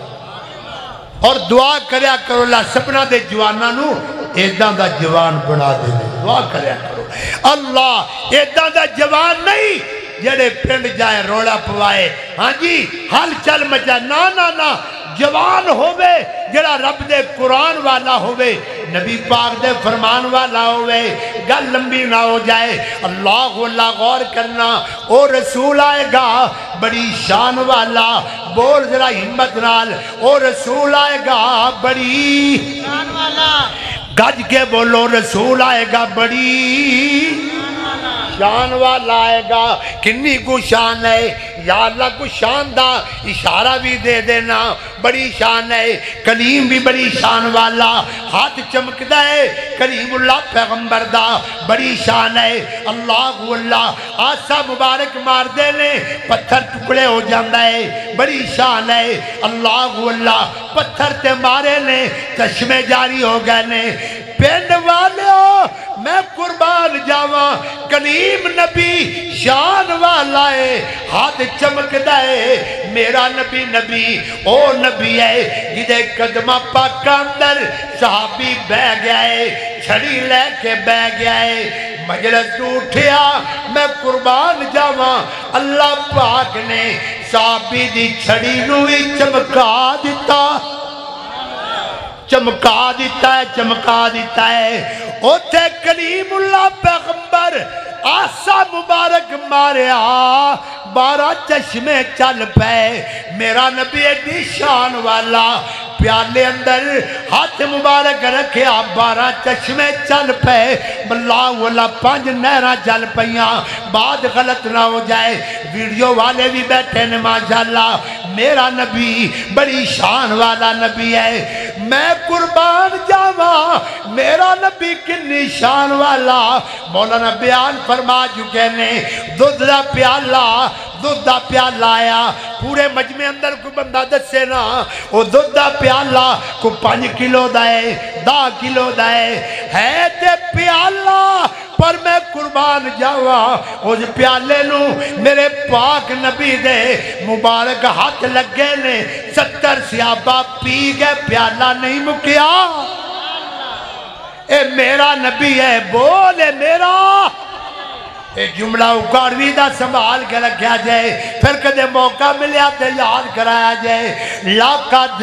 اور دعا کریا کرو اللہ سپنا دے جوانہ نو ایدہ دا جوان بنا دے دعا کریا کرو اللہ ایدہ دا جوان نہیں جڑے پنڈ جائے روڑا پوائے ہاں جی حل چل مچا نا جوان ہوئے جڑا رب دے قرآن والا ہوئے نبی پاک دے فرمان والا ہوئے گل لمبی نہ ہو جائے اللہ غور کرنا او رسول آئے گا بڑی شان والا بول ذرا ہمت نال او رسول آئے گا بڑی شان والا گج کے بولو رسول آئے گا بڑی شان والا آئے گا کنی کو شان ہے یا اللہ کو شان دا اشارہ بھی دے دینا بڑی شان ہے کلیم بھی بڑی شان والا ہاتھ چمک دائے کلیم اللہ پیغمبر دا بڑی شان ہے اللہ آسا مبارک مار دینے پتھر ٹکڑے ہو جاندہ ہے بڑی شان ہے اللہ پتھر تے مارے نے چشمے جاری ہو گئے نے پینڈ والے ہو میں قربان جاواں کلیم نبی شان والا ہے ہاتھ چمک دائے میرا نبی او نبی ہے جدے قدمہ پاک اندر صحابی بہ گیا ہے چھڑی لے کے بہ گیا ہے مجلس اٹھیا میں قربان جاواں اللہ پاک نے صحابی دی چھڑی نوی چمکا دیتا ہے اوتھے کلیم اللہ پیغمبر آسا مبارک ماریا 12 چشمے چل پے میرا نبی ایڈی شان والا پیالے اندر ہاتھ مبارک رکھیا 12 چشمے چل پے بلّہ 5 نہرہ چل پیاں بعد غلط نہ ہو جائے ویڈیو والے بھی بیٹھے نے ماشاءاللہ میرا نبی بڑی شان والا نبی ہے میں قربان جاواں میرا نبی کنی شان والا مولانا بیان فرما چکے نے دودھ دا پیالہ آیا پورے مجمع اندر کو بندہ دسے نا وہ دودھ دا پیالہ کو 5 کلو دائے 10 کلو دائے ہے تے پیالہ پر میں قربان جاواں اس پیالے نو میرے پاک نبی دے مبارک ہاتھ لگے نے 70 صحابہ پی گئے پیالہ نہیں مکیا اے میرا نبی ہے بولے میرا اے جملہ اکاڑوی دا سنبھال کے رکھیا جائے پھر کدے موقع ملیا تے یاد کرایا جائے لَقَدْ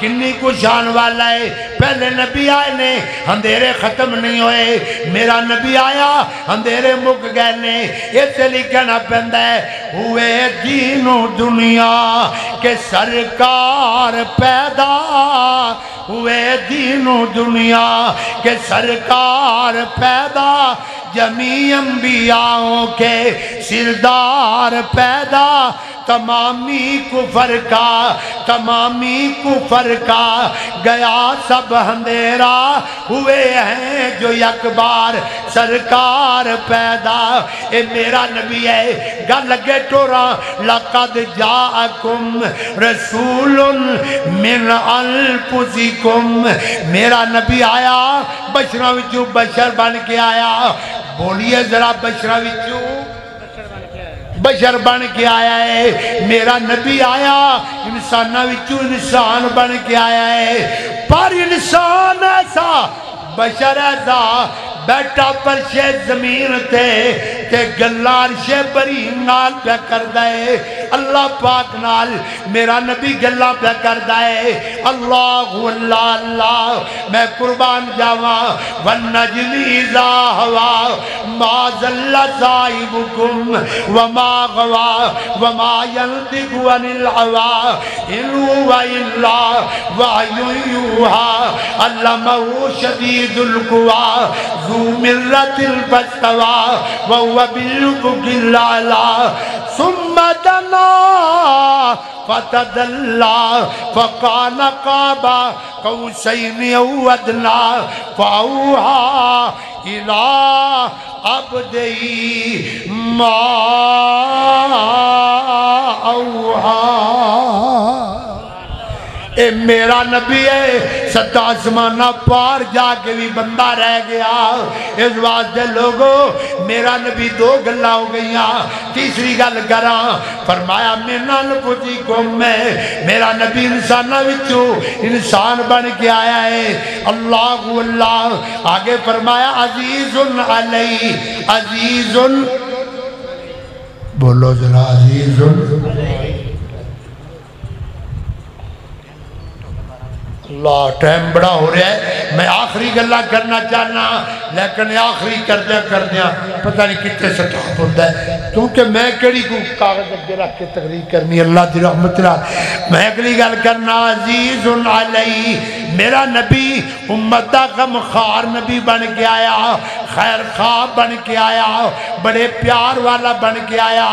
کنی کو شان والا ہے پہلے نبی آئے نے اندھیرے ختم نہیں ہوئے میرا نبی آیا اندھیرے مک گئے نے اسے لکھنا پہندا ہے ہوئے دین و دنیا کے سرکار پیدا ہوئے دین و دنیا کے سرکار پیدا جمی انبیاءوں کے سردار پیدا تمامی کفر کا گیا سب اندھیرا ہوئے ہیں جو یک بار سرکار پیدا اے میرا نبی ہے گل لگے ٹورا لقد جاءکم رسول من انفسکم میرا نبی آیا بشراں وچوں بشر بن کے آیا بولیے ذرا بشراں وچوں بشر بن کے آیا ہے میرا نبی آیا انسانہ وچوں انسان بن کے آیا ہے پر انسان ایسا بشر ایسا بیٹھا پرشے زمین تے گلہ عرش بری نال پہ کر دائے اللہ پاک نال میرا نبی گلہ پہ کر دائے اللہ اللہ اللہ میں قربان جاواں والنجم اذا ہوا ما ذل صاحبکم وما غوا وما ينطق عن الهوى ان هو الا وحی یوحى علمہ شدید القوى ذو مرۃ فاستوى وهو بالافق الاعلى ثم دنا فتدلى فكان قاب قوسين او ادنى فاوحى الى عبده ما اوحى اے میرا نبی ہے ستا آسمانہ پار جا کے بھی بندہ رہ گیا اس واسطے لوگوں میرا نبی دو گلہ ہو گئیاں تیسری گل کراں فرمایا مینا نبوتی قوم میں میرا نبی انسانہ وچوں انسان بن کے آیا ہے اللہ اللہ آگے فرمایا عزیز علی عزیز بولو ذرا عزیز اللہ ٹائم بڑا ہو رہا ہے میں آخری گلہ کرنا چاہنا لیکن آخری کردیا پتہ نہیں کتے سٹاپ ہوتا ہے کیونکہ میں کڑی کو کاغذ اگے رکھ کے تقریر کرنی اللہ دی رحمت اللہ میں اگلی گل کرنا عزیز علی میرا نبی امت دا غمخوار نبی بن کے آیا خیر خواہ بن کے آیا بڑے پیار والا بن کے آیا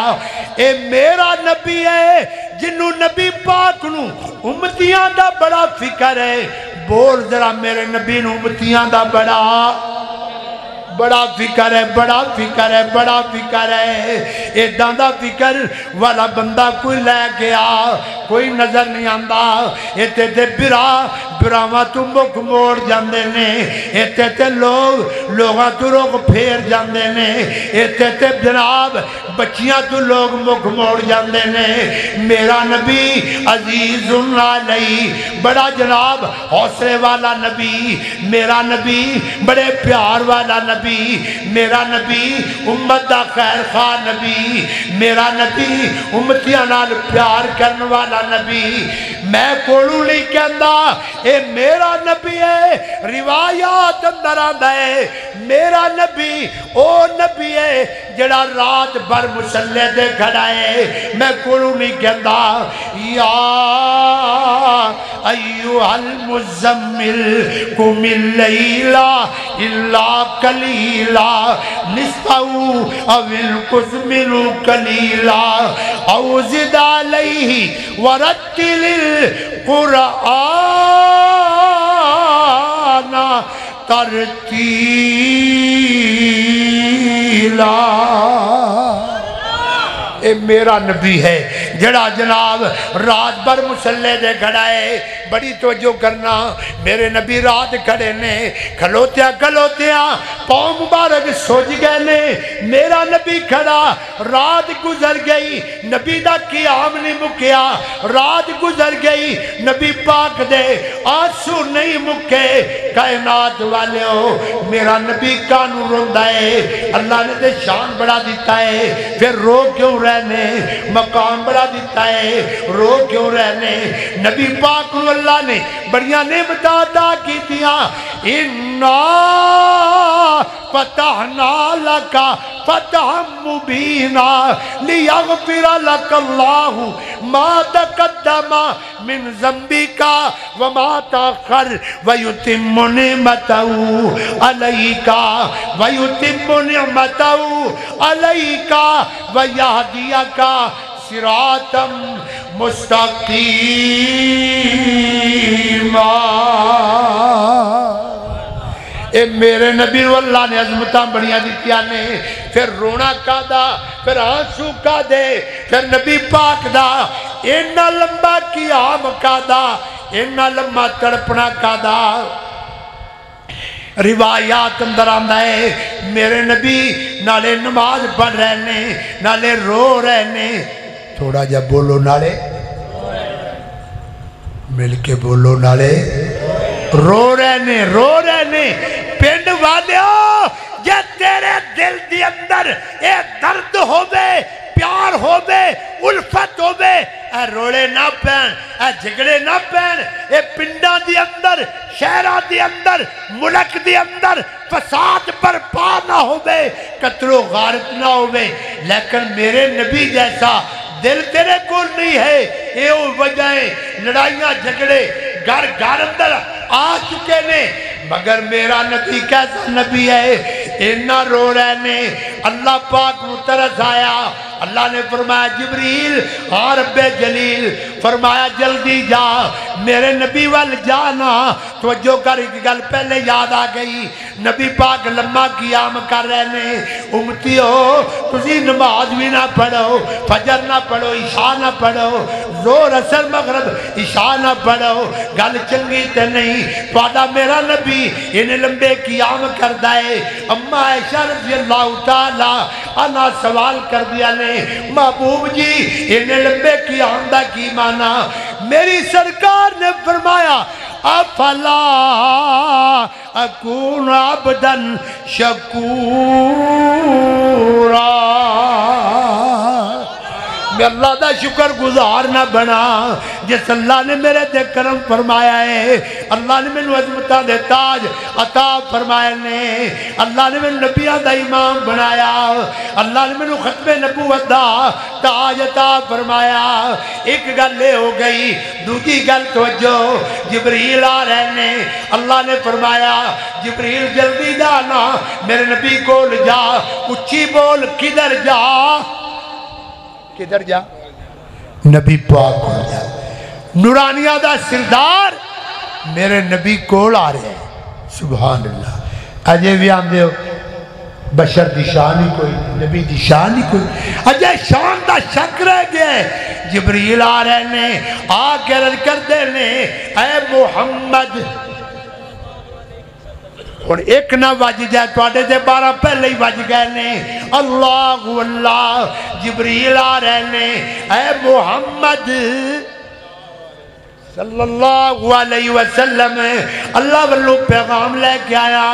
اے میرا نبی ہے جنہوں نبی پاک نو امتیاں دا بڑا فکر ہے بول ذرا میرے نبی نو امتیاں دا بڑا فکر ہے بڑا فکر ہے بڑا فکر ہے ایداں دا فکر والا بندہ کوئی لے گیا کوئی نظر نہیں آندہ ایتے تے براواں تو مکھ موڑ جاندے نے ایتے تے لوگاں تو روگ پھیر جاندے نے ایتے تے جناب بچیاں تو لوگ مکھ موڑ جاندے نے میرا نبی عزیز علی بڑا جناب حوصلے والا نبی میرا نبی بڑے پیار والا نبی میرا نبی امت دا خیر خواہ نبی میرا نبی امتیاں نال پیار کرنے والا نبی میں کوڑو نہیں کہندا اے میرا نبی ہے روایات اندر آندہ ہے میرا نبی او نبی ہے جڑا رات بھر مسلح دے کھڑا ہے میں کوڑو نہیں کہندا یا ایوہ المزمل قم اللیل الا قلیلا نصفہ او انقص منہ قلیلا او زد علیہ ورتل القرآن ترتیلا اے میرا نبی ہے جڑا جناب رات بھر مسلح دے کھڑا ہے بڑی توجہ کرنا میرے نبی رات کھڑے نے کھلوتیاں پاؤں مبارک سوج گئے نے میرا نبی کھڑا رات گزر گئی نبی دا قیام نہیں مکیا رات گزر گئی نبی پاک دے آنسو نہیں مکے کائنات والے ہو میرا نبی کانو روندہ ہے اللہ نے دے شان بڑا دیتا ہے پھر رو کیوں رہنے مقام بڑا بڑا دیتا ہے رو کیوں رہنے نبی پاک کو اللہ نے بڑیاں نعمت عطا کی دیا اِنَّا فتحنا لك فتحا مبینا لیغفر لك اللہ ما تقدم من ذنبك وما تأخر ويتم نعمته عليك ويتم نعمته عليك ويهديك صراطا مستقیما اے میرے نبی اللہ نے عظمتاں بڑیاں دیتیاں نے پھر رونا کا دا پھر آنسو کا دے پھر نبی پاک دا اینا لمبا قیام کا دا اینا لمبا تڑپنا کا دا روایات اندر آندہ ہے میرے نبی نالے نماز پڑھ رہنے نالے رو رہنے تھوڑا جا بولو نالے مل کے بولو نالے رو رہنے پینڈ والیو یہ تیرے دل دی اندر اے درد ہووے پیار ہووے الفت ہووے اے روڑے نہ پین اے جھگڑے نہ پین اے پنڈا دی اندر شہرہ دی اندر ملک دی اندر فساد برپا نہ ہووے قتل و غارت نہ ہووے لیکن میرے نبی جیسا دل تیرے کو نہیں ہے اے وجہیں لڑائیاں جھگڑے گھر اندر آ چکے نے مگر میرا نبی کیسا نبی ہے اینا رو رہنے اللہ پاک مترس آیا اللہ نے فرمایا جبریل ہاں رب جلیل فرمایا جلدی جا میرے نبی وال جانا توجہ کر ایک گل پہلے یاد آ گئی نبی پاک لمحہ قیام کر رہنے امتی ہو تسی نماز بھی نہ پڑھو فجر نہ پڑھو عشاء نہ پڑھو زور اثر مغرب عشاء نہ پڑھو گل چنگی تے نہیں پاڑا میرا نبی انہیں لمبے قیام کر دائے اما عائشہ رضی اللہ تعالیٰ انا سوال کر دیا نے محبوب جی انہیں لمبے قیام دا کی مانا میری سرکار نے فرمایا افلا اکون عبدن شکورا میں اللہ دا شکر گزار نہ بنا جس اللہ نے میرے دے کرم فرمایا ہے اللہ نے میں عظمتہ دے تاج عطا فرمایا نے اللہ نے میں نبیہ دا امام بنایا اللہ نے میں ختم نبوت دا تاج عطا فرمایا ایک گل لے ہو گئی دوسری گل توجہ جبریل آ رہے نے اللہ نے فرمایا جبریل جلدی جانا میرے نبی کو جا اچھی بول کدھر جا کدھر جا نبی پاک کو جا نورانیہ دا سردار میرے نبی کول آ رہے ہیں سبحان اللہ اجے بھی آن دیو بشر دی شان ہی کوئی نبی دی شان ہی کوئی اجے شان دا شک رہ گئے جبریل آ رہے نے آ کے رد کر دے نے اے محمد اور ایک نہ وج جائے توڑے دے 12 پہلے ہی وج گئے نے اللہ جبریل آ رہے نے اے محمد صلی اللہ علیہ وسلم اللہ واللہ پیغام لے کے آیا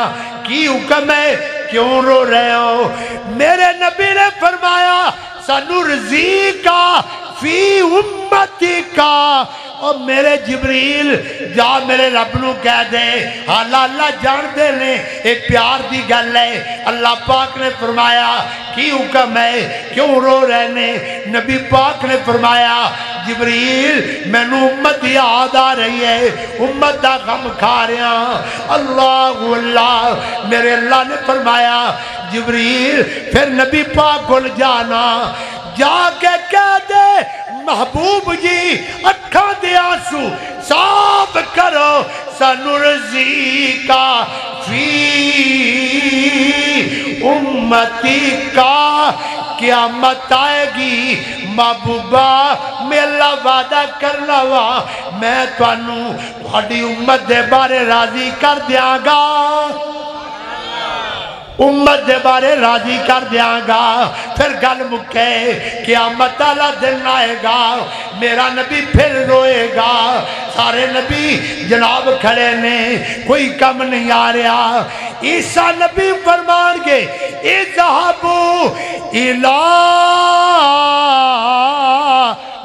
کی حکم ہے کیوں رو رہے ہو میرے نبی نے فرمایا سنرزی کا فی امتی کا اور میرے جبریل جا میرے رب نو کہہ دے اللہ جان دے لیں ایک پیار دی گل ہے اللہ پاک نے فرمایا کی حکم ہے کیوں رو رہنے نبی پاک نے فرمایا جبریل میں نو امت یاد آ رہی ہے امت دا غم کھا رہا اللہ میرے اللہ نے فرمایا جبریل پھر نبی پاک کو جانا جا کے کہہ دے محبوب جی اکھاں دے آنسو صاف کرو سنرزی کا فی امتی کا قیامت آئے گی محبوبہ میلا وعدہ کرنا وا میں توانوں تھوڑی امت دے بارے راضی کر دیاں گا امت دے بارے راضی کر دیاں گا پھر گل مکے قیامت والا دن آئے گا میرا نبی پھر روئے گا سارے نبی جناب کھڑے نے کوئی کم نہیں آ رہا عیسیٰ نبی فرمان گے اذهبوا الى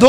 2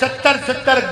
70-70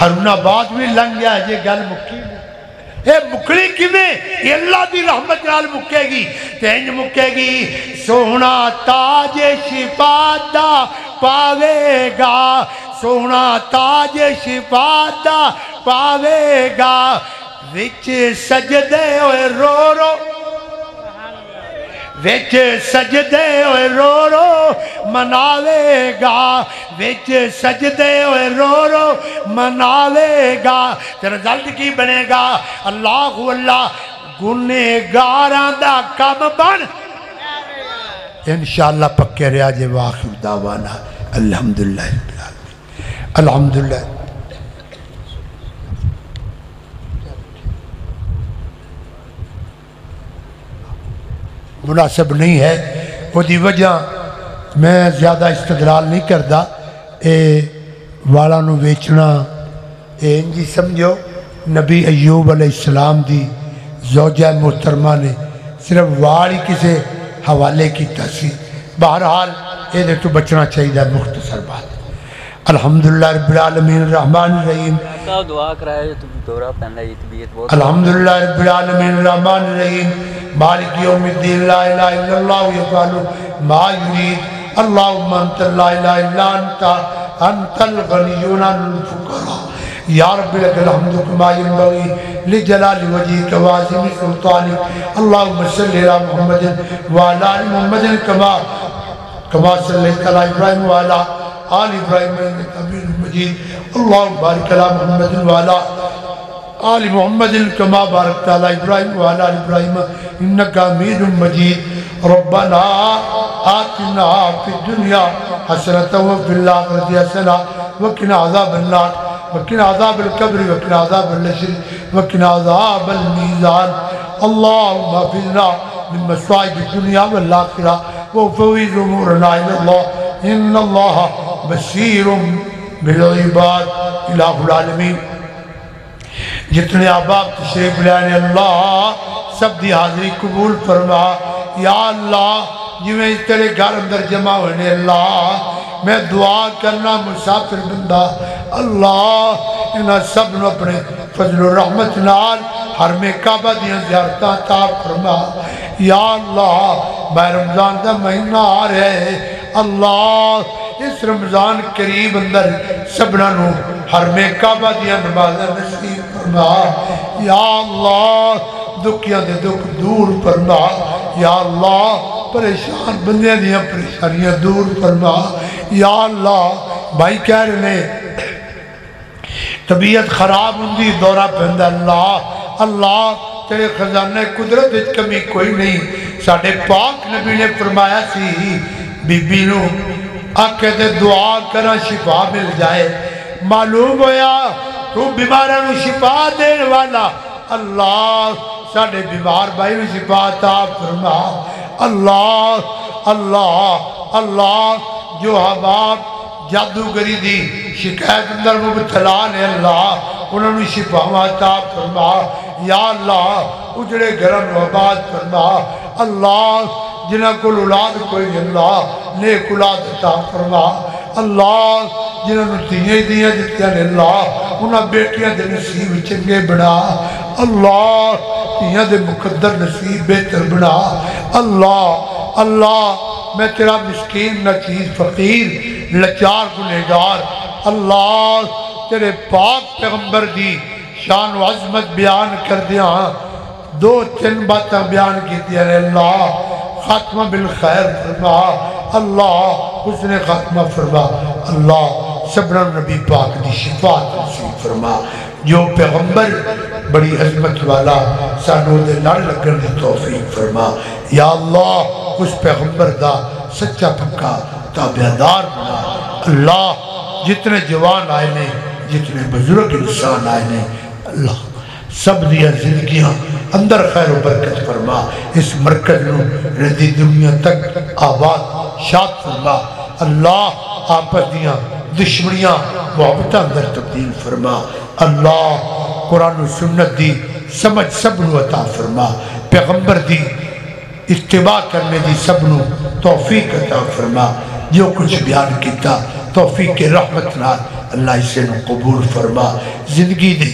ہارون آباد بھی لنگ گیا جی گل مکی اے مکڑی کیویں یہ اللہ دی رحمت نال مکے گی تینج مکے گی سونا تاج شفاعت دا پاوے گا سونا تاج شفاعت دا پاوے گا وچ سجدے ہوئے رو رو وچ سجدے ہوئے رو رو مناوے گا وچ سجدے ہوئے رو رو مناوے گا تے رزلٹ کی بنے گا اللہ اللہ گنہگاراں دا کم بن انشاءاللہ پکے رہا جے واخر دعوانا الحمدللہ رب العالمین الحمدللہ مناسب نہیں ہے وہ دی وجہ میں زیادہ استدلال نہیں کرتا اے والا نو ویچنا اے انجی سمجھو نبی ایوب علیہ السلام دی زوجہ محترمہ نے صرف والی کسے حوالے کی تحصیل بہرحال اے دے تو بچنا چاہیے مختصر بات الحمدللہ رب العالمین الرحمن الرحیم دعا کرائے تو دورہ پہننا یہ طبیعت بہت الحمدللہ رب العالمین الرحمن الرحیم مالک یوم الدین لا الہ الا اللہ یفعل ما یرید اللہم انت لا الہ الا انت الغنیون الفقراء یا رب لک الحمد کما ینبغی لجلال وجہک وعظیم سلطانک اللہم صلی علی محمد وعلی آل محمد کما صلیت علی ابراہیم وعلی آل ابراہیم انک حمید مجید اللہم بارک علی محمد وعلی آل محمد کما بارکت علی ابراہیم وعلی آل ابراہیم انک حمید مجید ربنا آتنا فی الدنیا حسنۃ وفی الآخرۃ حسنۃ وقنا عذاب النار وقنا عذاب القبر وقنا عذاب الحشر وقنا عذاب المیزان اللہم حفظنا من مصائب الدنیا والآخرہ وفوض امورنا الی اللہ ان اللہ بصیر بالعباد الہ العالمین جتنے احباب تشریف لانے اللہ سب دی حاضری قبول فرما یا اللہ جویں اس تیرے گھر اندر جمع ہونے اللہ میں دعا کرنا مسافر بندہ اللہ انہاں سب نو اپنے فضل و رحمت نال حرم کعبہ دیاں زیارتاں عطا فرما یا اللہ ماہ رمضان دا مہینہ آ رہا ہے اللہ اس رمضان قریب اندر سبنا نو حرم کعبہ دیاں نمازاں نصیب فرما یا اللہ دکھیاں دے دکھ دور فرما یا اللہ پریشان بندیاں دیاں پریشانیاں دور فرما یا اللہ بھائی کہہ رہے ہیں طبیعت خراب ہوندی دورہ پہندہ اللہ اللہ تیرے خزانے قدرت اس کمی کوئی نہیں ساڑھے پاک نبی نے فرمایا سی بی بی نو آکے دے دعا کرا شفا مل جائے معلوم ہویا تو بیمارہ نو شفا دین والا اللہ ساڑھے بیمار بھائی نو شفا عطا فرما اللہ اللہ اللہ جو حباب جادوگری دی شکایت اندر مبتلا نے اللہ انہوں نے شفا عطا فرما یا اللہ اجڑے گرم آباد فرما اللہ جنہ کو اولاد کوئی اللہ نیک اولاد عطا فرما اللہ جنہوں نے دیاں دیتیاں نے اللہ انہاں بیٹیاں دے نصیب چنگے بنا اللہ دیاں دے مقدر نصیب بہتر بنا اللہ اللہ میں تیرا مسکین نچیز فقیر لچار گنہگار اللہ تیرے پاک پیغمبر دی شان و عظمت بیان کر دیا دو تین باتاں بیان کی دیا رہے اللہ خاتمہ بالخیر فرما اللہ حسن خاتمہ فرما اللہ سبرا نبی پاک دی شفاعت نصیب فرما جو پیغمبر بڑی عظمت والا سانو دے لڑ لگن دی توفیق فرما یا اللہ اس پیغمبر دا سچا پکا تابعدار بنا اللہ جتنے جوان آئے نے جتنے بزرگ انسان آئے نے اللہ سب دیا زندگیاں اندر خیر و برکت فرما اس مرکز نو رضی دنیا تک آباد شاد فرما اللہ آپس دیاں دشمنیاں محبتہ اندر تبدیل فرما اللہ قرآن و سنت دی سمجھ سب نو عطا فرما پیغمبر دی اتباع کرنے دی سب نو توفیق عطا فرما جو کچھ بیان کیتا توفیق رحمت نال اللہ اسے نو قبول فرما زندگی دے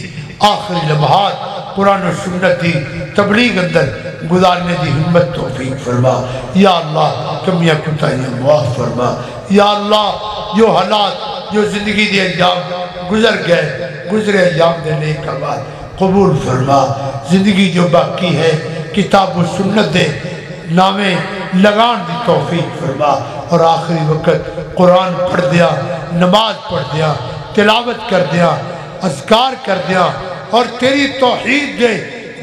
آخری لمحات قرآن و سنت دی تبلیغ اندر گزارنے دی ہمت توفیق فرما یا اللہ کمیاں کوتاہیاں معاف فرما یا اللہ جو حالات جو زندگی دے ایام گزرے ایام دے نیک اعمال قبول فرما زندگی جو باقی ہے کتاب و سنت دے نامے لگان دی توفیق فرما اور آخری وقت قرآن پڑھ دیا نماز پڑھ دیا تلاوت کر دیا اذکار کر دیا اور تیری توحید دے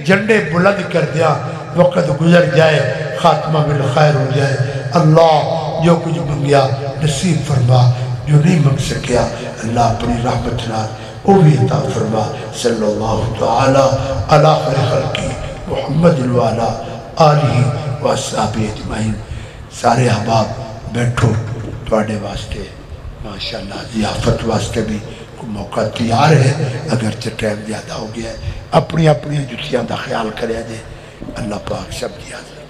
جھنڈے بلند کر دیا وقت گزر جائے خاتمہ بالخیر ہو جائے اللہ جو کچھ منگیا نصیب فرما جو نہیں منگ سکیا اللہ اپنی رحمت نال وہ بھی عطا فرما صلی اللہ تعالی علی خیر خلقی محمد الوالا آلہ و اصحابہ اجمعین سارے احباب بیٹھو تواڈے واسطے ماشاءاللہ ضیافت واسطے بھی کوئی موقع تیار ہے اگرچہ ٹائم زیادہ ہو گیا ہے اپنی جتیاں دا خیال کرے جے اللہ پاک سب دی حاضر